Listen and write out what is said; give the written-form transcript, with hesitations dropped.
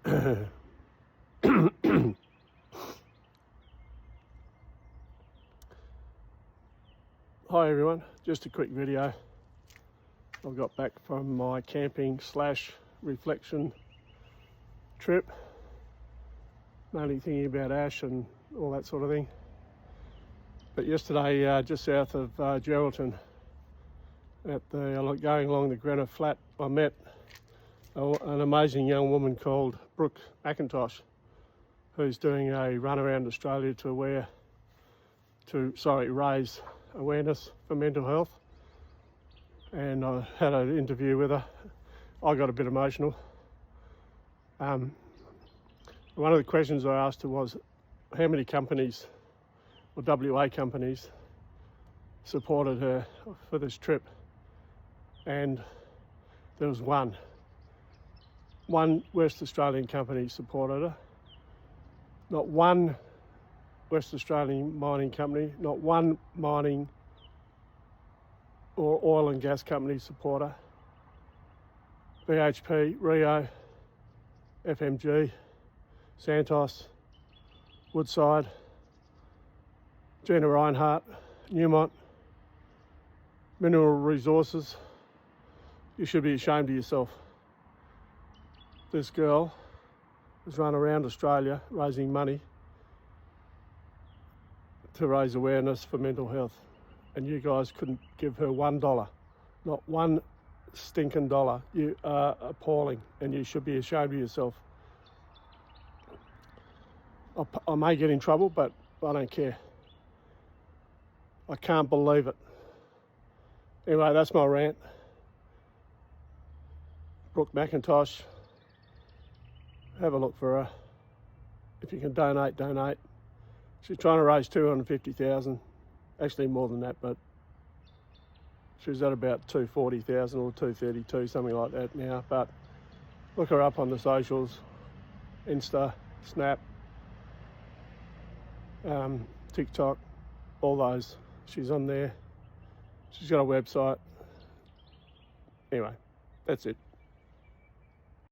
Hi everyone, just a quick video. I got back from my camping / reflection trip, mainly thinking about ash and all that sort of thing. But yesterday, just south of Geraldton, going along the Granite Flat, I met an amazing young woman called Brooke Macintosh, who's doing a run around Australia to raise awareness for mental health. And I had an interview with her. I got a bit emotional. One of the questions I asked her was how many companies or WA companies supported her for this trip, and there was one West Australian company supported her. Not one West Australian mining company, not one mining or oil and gas company support her. BHP, Rio, FMG, Santos, Woodside, Gina Reinhardt, Newmont, Mineral Resources. You should be ashamed of yourself. This girl has run around Australia raising money to raise awareness for mental health, and you guys couldn't give her $1, not one stinking dollar. You are appalling, and you should be ashamed of yourself. I may get in trouble, but I don't care. I can't believe it. Anyway, that's my rant. Brooke Macintosh, have a look for her. If you can donate, donate. She's trying to raise 250,000, actually more than that, but she's at about 240,000 or 232, something like that now. But look her up on the socials, Insta, Snap, TikTok, all those. She's on there. She's got a website. Anyway, that's it.